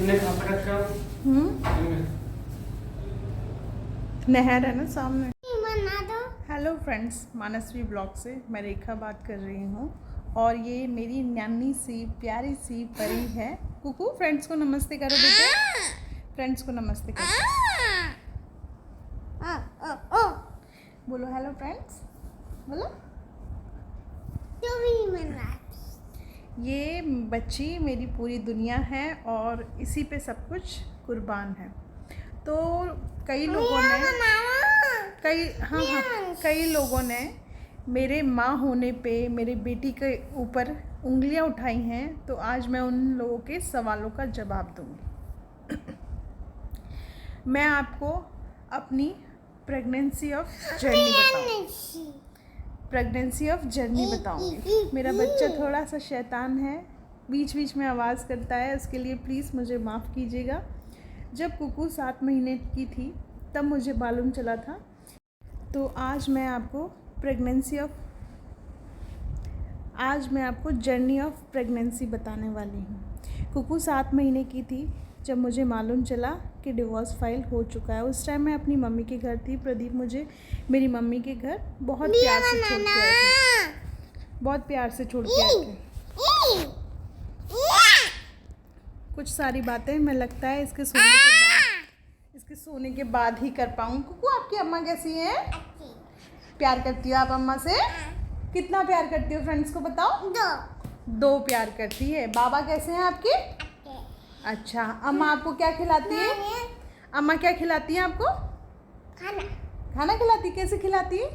तूने कहाँ पर रखा? नहर है ना सामने। बना दो। हेलो फ्रेंड्स, मानसवी ब्लॉग से मैं रेखा बात कर रही हूँ और ये मेरी नन्ही सी प्यारी सी परी है कुकू। फ्रेंड्स को नमस्ते करो बेटे, फ्रेंड्स को नमस्ते करो, बोलो हेलो फ्रेंड्स, बोलो। तो भी बना। ये बच्ची मेरी पूरी दुनिया है और इसी पे सब कुछ कुर्बान है। तो कई लोगों ने मेरे माँ होने पे मेरे बेटी के ऊपर उंगलियां उठाई हैं, तो आज मैं उन लोगों के सवालों का जवाब दूंगी। मैं आपको अपनी प्रेगनेंसी ऑफ जर्नी बताऊंगी। मेरा बच्चा थोड़ा सा शैतान है, बीच बीच में आवाज़ करता है, उसके लिए प्लीज़ मुझे माफ़ कीजिएगा। जब कुकू 7 महीने की थी तब मुझे मालूम चला था। तो आज मैं आपको जर्नी ऑफ प्रेगनेंसी बताने वाली हूँ। कुकू 7 महीने की थी जब मुझे मालूम चला कि डिवोर्स फाइल हो चुका है। उस टाइम मैं अपनी मम्मी के घर थी। प्रदीप मुझे मेरी मम्मी के घर बहुत प्यार से छोड़ के आए थे। कुछ सारी बातें मैं लगता है इसके सोने के बाद ही कर पाऊँ। कुकू, आपकी अम्मा कैसी है? प्यार करती हो आप अम्मा से? कितना प्यार करती हो फ्रेंड्स को बताओ? 2 प्यार करती है। बाबा कैसे हैं आपके? अच्छा, अम्मा आपको क्या खिलाती है? अम्मा क्या खिलाती है आपको? खाना खिलाती? कैसे खिलाती है?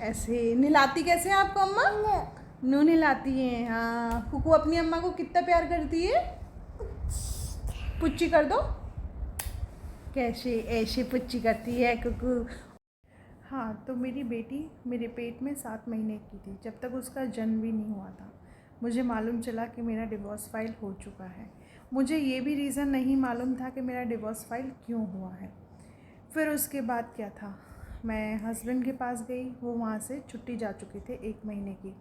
ऐसे। निलाती कैसे है आपको अम्मा? नू निलाती है। हाँ, कुकू अपनी अम्मा को कितना प्यार करती है? पुच्ची कर दो। कैसे ऐसे पुच्ची करती है कुकू। हाँ, तो मेरी बेटी मेरे पेट में 7 महीने की थी जब तक उसका जन्म भी नहीं हुआ था। मुझे मालूम चला कि मेरा डिवोर्स फाइल हो चुका है। मुझे ये भी रीज़न नहीं मालूम था कि मेरा डिवोर्स फाइल क्यों हुआ है। फिर उसके बाद क्या था, मैं हस्बैंड के पास गई, वो वहाँ से छुट्टी जा चुके थे 1 महीने की।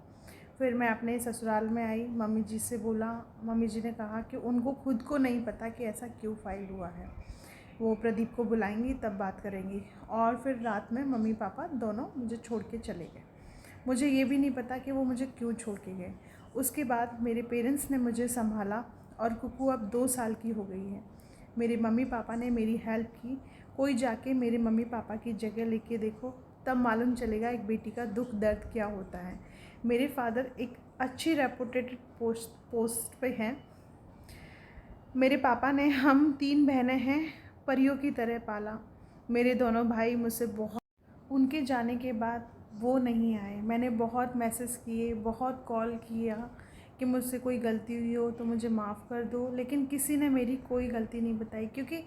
फिर मैं अपने ससुराल में आई, मम्मी जी से बोला। मम्मी जी ने कहा कि उनको खुद को नहीं पता कि ऐसा क्यों फाइल हुआ है, वो प्रदीप को बुलाएंगी तब बात करेंगी। और फिर रात में मम्मी पापा दोनों मुझे छोड़ के चले गए। मुझे ये भी नहीं पता कि वो मुझे क्यों छोड़ के गए। उसके बाद मेरे पेरेंट्स ने मुझे संभाला और कुकू अब 2 साल की हो गई है। मेरे मम्मी पापा ने मेरी हेल्प की। कोई जाके मेरे मम्मी पापा की जगह लेके देखो, तब मालूम चलेगा एक बेटी का दुख दर्द क्या होता है। मेरे फादर एक अच्छी रेपुटेड पोस्ट पे हैं। मेरे पापा ने, हम 3 बहनें हैं, परियों की तरह पाला। मेरे दोनों भाई मुझसे बहुत, उनके जाने के बाद वो नहीं आए। मैंने बहुत मैसेज किए, बहुत कॉल किया कि मुझसे कोई गलती हुई हो तो मुझे माफ़ कर दो, लेकिन किसी ने मेरी कोई गलती नहीं बताई, क्योंकि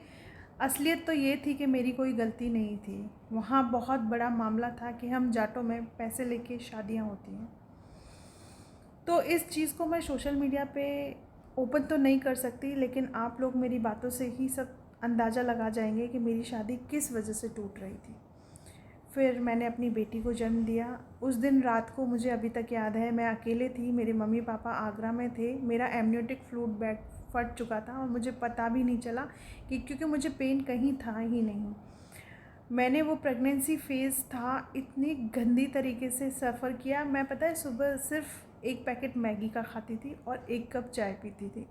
असलियत तो ये थी कि मेरी कोई गलती नहीं थी। वहाँ बहुत बड़ा मामला था कि हम जाटों में पैसे लेके शादियाँ होती हैं। तो इस चीज़ को मैं सोशल मीडिया पे ओपन तो नहीं कर सकती, लेकिन आप लोग मेरी बातों से ही सब अंदाज़ा लगा जाएंगे कि मेरी शादी किस वजह से टूट रही थी। फिर मैंने अपनी बेटी को जन्म दिया। उस दिन रात को मुझे अभी तक याद है, मैं अकेले थी, मेरे मम्मी पापा आगरा में थे। मेरा एमनियोटिक फ्लूइड बैग फट चुका था और मुझे पता भी नहीं चला कि, क्योंकि मुझे पेन कहीं था ही नहीं। मैंने वो प्रेगनेंसी फेज़ था, इतनी गंदी तरीके से सफ़र किया। मैं, पता है, सुबह सिर्फ 1 पैकेट मैगी का खाती थी और 1 कप चाय पीती थी,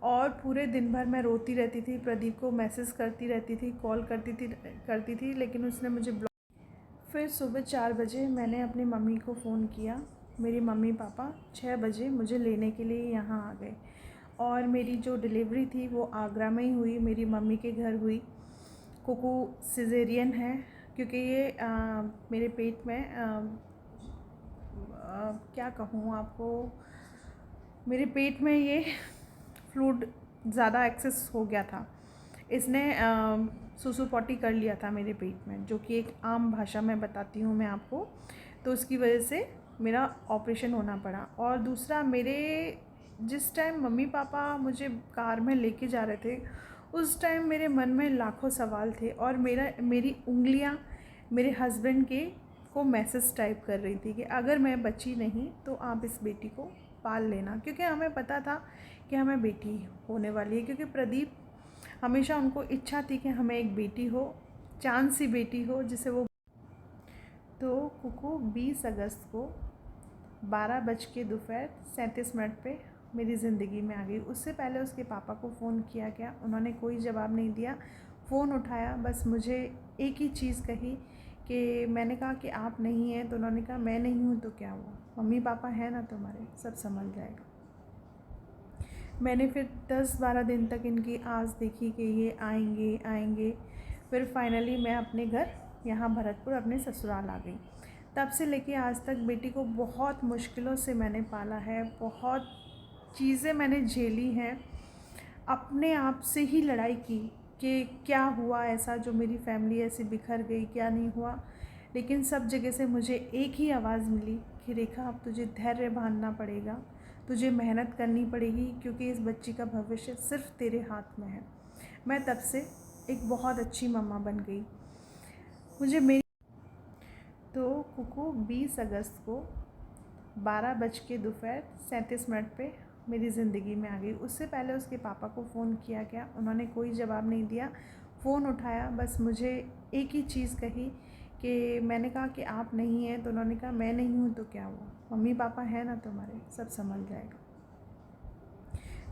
और पूरे दिन भर मैं रोती रहती थी। प्रदीप को मैसेज करती रहती थी, कॉल करती थी, लेकिन उसने मुझे ब्लॉक। फिर सुबह 4 बजे मैंने अपनी मम्मी को फ़ोन किया। मेरी मम्मी पापा 6 बजे मुझे लेने के लिए यहाँ आ गए, और मेरी जो डिलीवरी थी वो आगरा में ही हुई, मेरी मम्मी के घर हुई। कुकू सिजेरियन है, क्योंकि ये मेरे पेट में क्या कहूँ आपको, मेरे पेट में ये फ्लूइड ज़्यादा एक्सेस हो गया था। इसने सुसु पॉटी कर लिया था मेरे पेट में, जो कि एक आम भाषा में बताती हूँ मैं आपको। तो उसकी वजह से मेरा ऑपरेशन होना पड़ा। और दूसरा, मेरे जिस टाइम मम्मी पापा मुझे कार में लेके जा रहे थे, उस टाइम मेरे मन में लाखों सवाल थे, और मेरी उंगलियां मेरे हस्बैंड के को मैसेज टाइप कर रही थी कि अगर मैं बची नहीं तो आप इस बेटी को पाल लेना, क्योंकि हमें पता था कि हमें बेटी होने वाली है, क्योंकि प्रदीप हमेशा उनको इच्छा थी कि हमें एक बेटी हो, चांद सी बेटी हो जिसे वो। तो कुकू 20 अगस्त को 12:37 पे मेरी ज़िंदगी में आ गई। उससे पहले उसके पापा को फ़ोन किया गया, उन्होंने कोई जवाब नहीं दिया। फ़ोन उठाया, बस मुझे एक ही चीज़ कही कि मैंने कहा कि आप नहीं हैं, तो उन्होंने कहा मैं नहीं हूँ तो क्या हुआ, मम्मी पापा हैं ना तुम्हारे, सब संभल जाएगा। मैंने फिर 10-12 दिन तक इनकी आस देखी कि ये आएंगे आएंगे। फिर फाइनली मैं अपने घर यहाँ भरतपुर अपने ससुराल आ गई। तब से लेके आज तक बेटी को बहुत मुश्किलों से मैंने पाला है, बहुत चीज़ें मैंने झेली हैं, अपने आप से ही लड़ाई की कि क्या हुआ ऐसा जो मेरी फैमिली ऐसी बिखर गई, क्या नहीं हुआ। लेकिन सब जगह से मुझे एक ही आवाज़ मिली कि रेखा अब तुझे धैर्य बांधना पड़ेगा, तुझे मेहनत करनी पड़ेगी, क्योंकि इस बच्ची का भविष्य सिर्फ तेरे हाथ में है। मैं तब से एक बहुत अच्छी मम्मा बन गई। मुझे मेरी तो कुकू 20 अगस्त को 12:37 पे मेरी ज़िंदगी में आ गई। उससे पहले उसके पापा को फ़ोन किया गया, उन्होंने कोई जवाब नहीं दिया। फ़ोन उठाया, बस मुझे एक ही चीज़ कही कि मैंने कहा कि आप नहीं हैं, तो उन्होंने कहा मैं नहीं हूँ तो क्या हुआ, मम्मी पापा हैं ना तुम्हारे, सब संभल जाएगा।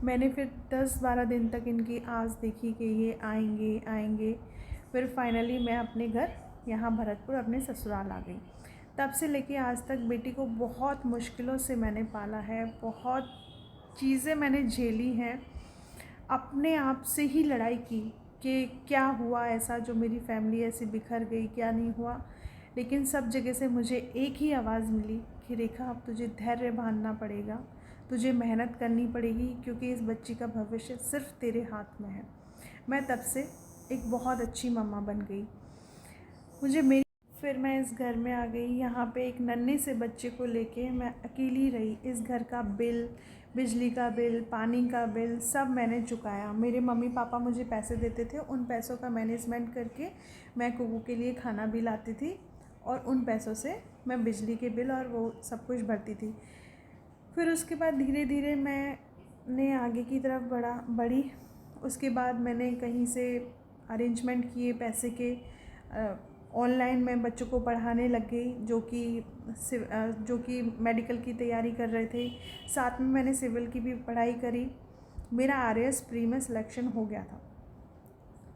मैंने फिर 10-12 दिन तक इनकी आस देखी कि ये आएंगे आएंगे। फिर फाइनली मैं अपने घर यहाँ भरतपुर अपने ससुराल आ गई। तब से लेके आज तक बेटी को बहुत मुश्किलों से मैंने पाला है, बहुत चीज़ें मैंने झेली हैं, अपने आप से ही लड़ाई की कि क्या हुआ ऐसा जो मेरी फैमिली ऐसी बिखर गई, क्या नहीं हुआ। लेकिन सब जगह से मुझे एक ही आवाज़ मिली कि रेखा अब तुझे धैर्य बांधना पड़ेगा, तुझे मेहनत करनी पड़ेगी, क्योंकि इस बच्ची का भविष्य सिर्फ तेरे हाथ में है। मैं तब से एक बहुत अच्छी मम्मा बन गई। फिर मैं इस घर में आ गई। यहाँ पे एक नन्हे से बच्चे को लेके मैं अकेली रही। इस घर का बिल, बिजली का बिल, पानी का बिल सब मैंने चुकाया। मेरे मम्मी पापा मुझे पैसे देते थे, उन पैसों का मैनेजमेंट करके मैं कुकू के लिए खाना भी लाती थी, और उन पैसों से मैं बिजली के बिल और वो सब कुछ भरती थी। फिर उसके बाद धीरे धीरे मैंने आगे की तरफ बढ़ी। उसके बाद मैंने कहीं से अरेंजमेंट किए पैसे के, ऑनलाइन मैं बच्चों को पढ़ाने लग गई जो कि मेडिकल की तैयारी कर रहे थे। साथ में मैंने सिविल की भी पढ़ाई करी। मेरा RAS प्री में सिलेक्शन हो गया था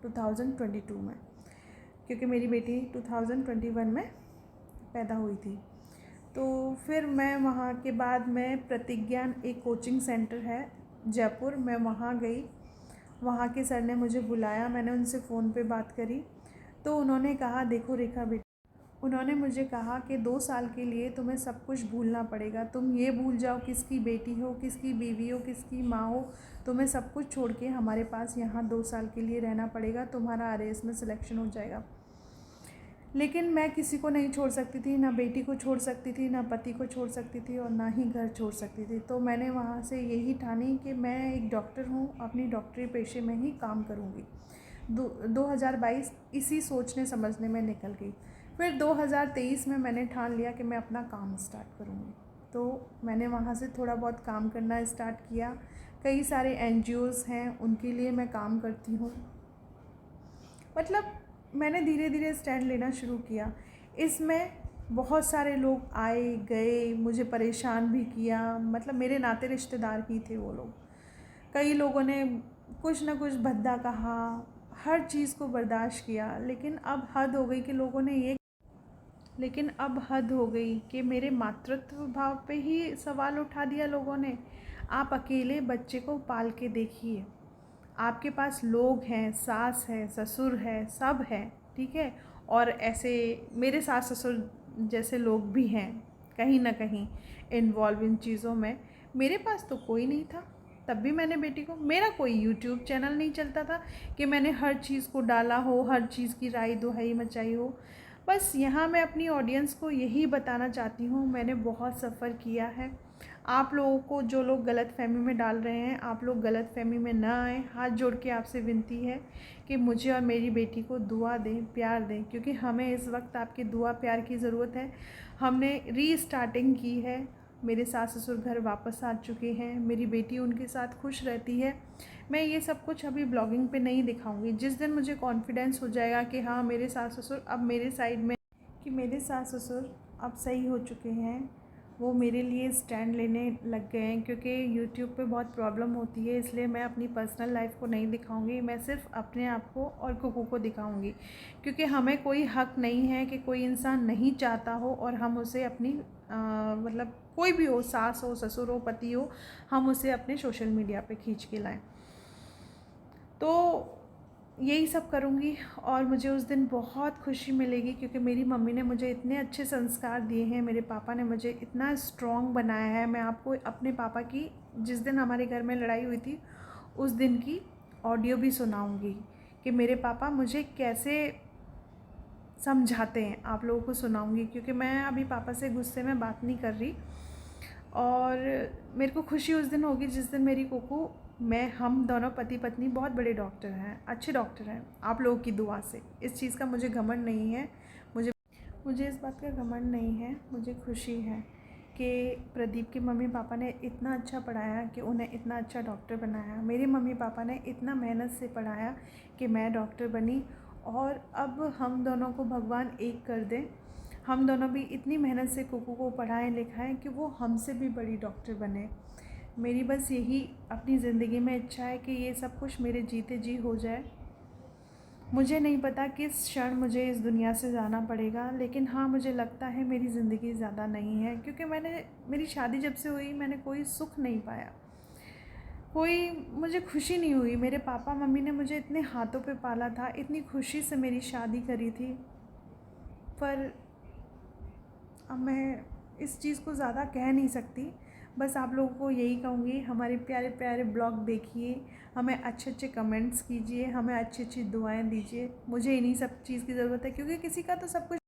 2022 में, क्योंकि मेरी बेटी 2021 में पैदा हुई थी। तो फिर मैं वहाँ के बाद मैं प्रतिज्ञान, एक कोचिंग सेंटर है जयपुर, मैं वहाँ गई। वहाँ के सर ने मुझे बुलाया, मैंने उनसे फ़ोन पे बात करी। तो उन्होंने कहा देखो रेखा बेटी, उन्होंने मुझे कहा कि 2 साल के लिए तुम्हें सब कुछ भूलना पड़ेगा। तुम ये भूल जाओ किसकी बेटी हो, किसकी बीवी हो, किसकी माँ हो, तुम्हें सब कुछ छोड़ के हमारे पास यहाँ 2 साल के लिए रहना पड़ेगा, तुम्हारा RAS में सिलेक्शन हो जाएगा। लेकिन मैं किसी को नहीं छोड़ सकती थी, ना बेटी को छोड़ सकती थी, ना पति को छोड़ सकती थी, और ना ही घर छोड़ सकती थी। तो मैंने वहाँ से यही ठानी कि मैं एक डॉक्टर हूँ, अपनी डॉक्टरी पेशे में ही काम करूँगी। 2022 इसी सोचने समझने में निकल गई। फिर 2023 में मैंने ठान लिया कि मैं अपना काम स्टार्ट करूँगी। तो मैंने वहाँ से थोड़ा बहुत काम करना स्टार्ट किया। कई सारे NGOs हैं, उनके लिए मैं काम करती हूँ। मतलब मैंने धीरे धीरे स्टैंड लेना शुरू किया। इसमें बहुत सारे लोग आए गए, मुझे परेशान भी किया, मतलब मेरे नाते रिश्तेदार ही थे वो लोग। कई लोगों ने कुछ ना कुछ भद्दा कहा, हर चीज़ को बर्दाश्त किया। लेकिन अब हद हो गई कि मेरे मातृत्व भाव पे ही सवाल उठा दिया लोगों ने। आप अकेले बच्चे को पाल के देखिए, आपके पास लोग हैं, सास है, ससुर है, सब है, ठीक है। और ऐसे मेरे सास ससुर जैसे लोग भी हैं कहीं ना कहीं इन्वॉल्व इन चीज़ों में। मेरे पास तो कोई नहीं था, तब भी मैंने बेटी को, मेरा कोई YouTube चैनल नहीं चलता था कि मैंने हर चीज़ को डाला हो, हर चीज़ की राय दुहाई मचाई हो। बस यहाँ मैं अपनी ऑडियंस को यही बताना चाहती हूँ, मैंने बहुत सफ़र किया है। आप लोगों को, जो लोग गलत फहमी में डाल रहे हैं, आप लोग गलत फहमी में ना आए। हाथ जोड़ के आपसे विनती है कि मुझे और मेरी बेटी को दुआ दें, प्यार दें, क्योंकि हमें इस वक्त आपकी दुआ प्यार की ज़रूरत है। हमने रीस्टार्टिंग की है, मेरे सास ससुर घर वापस आ चुके हैं, मेरी बेटी उनके साथ खुश रहती है। मैं ये सब कुछ अभी ब्लॉगिंग पे नहीं दिखाऊंगी। जिस दिन मुझे कॉन्फिडेंस हो जाएगा कि हाँ मेरे सास ससुर अब मेरे साइड में, कि मेरे सास ससुर अब सही हो चुके हैं, वो मेरे लिए स्टैंड लेने लग गए हैं, क्योंकि यूट्यूब पे बहुत प्रॉब्लम होती है, इसलिए मैं अपनी पर्सनल लाइफ को नहीं दिखाऊंगी। मैं सिर्फ अपने आप को और कुकू को दिखाऊंगी, क्योंकि हमें कोई हक नहीं है कि कोई इंसान नहीं चाहता हो और हम उसे अपनी मतलब कोई भी हो, सास हो, ससुर हो, पति हो, हम उसे अपने सोशल मीडिया पे खींच के लाएं। तो यही सब करूँगी और मुझे उस दिन बहुत खुशी मिलेगी, क्योंकि मेरी मम्मी ने मुझे इतने अच्छे संस्कार दिए हैं, मेरे पापा ने मुझे इतना स्ट्रॉन्ग बनाया है। मैं आपको अपने पापा की, जिस दिन हमारे घर में लड़ाई हुई थी उस दिन की ऑडियो भी सुनाऊंगी कि मेरे पापा मुझे कैसे समझाते हैं, आप लोगों को सुनाऊंगी, क्योंकि मैं अभी पापा से गुस्से में बात नहीं कर रही। और मेरे को खुशी उस दिन होगी जिस दिन मेरी कोको, हम दोनों पति पत्नी बहुत बड़े डॉक्टर हैं, अच्छे डॉक्टर हैं, आप लोगों की दुआ से। इस चीज़ का मुझे घमंड नहीं है, मुझे इस बात का घमंड नहीं है, मुझे खुशी है कि प्रदीप के मम्मी पापा ने इतना अच्छा पढ़ाया कि उन्हें इतना अच्छा डॉक्टर बनाया। मेरे मम्मी पापा ने इतना मेहनत से पढ़ाया कि मैं डॉक्टर बनी, और अब हम दोनों को भगवान एक कर दें। हम दोनों भी इतनी मेहनत से कुकू को पढ़ाएं लिखाएं कि वो हमसे भी बड़ी डॉक्टर बने। मेरी बस यही अपनी ज़िंदगी में इच्छा है कि ये सब कुछ मेरे जीते जी हो जाए। मुझे नहीं पता किस क्षण मुझे इस दुनिया से जाना पड़ेगा, लेकिन हाँ मुझे लगता है मेरी ज़िंदगी ज़्यादा नहीं है, क्योंकि मेरी शादी जब से हुई मैंने कोई सुख नहीं पाया, कोई मुझे खुशी नहीं हुई। मेरे पापा मम्मी ने मुझे इतने हाथों पे पाला था, इतनी खुशी से मेरी शादी करी थी, पर अब मैं इस चीज़ को ज़्यादा कह नहीं सकती। बस आप लोगों को यही कहूँगी, हमारे प्यारे प्यारे ब्लॉग देखिए, हमें अच्छे अच्छे कमेंट्स कीजिए, हमें अच्छी अच्छी दुआएं दीजिए। मुझे इन्हीं सब चीज़ की ज़रूरत है, क्योंकि किसी का तो सब कुछ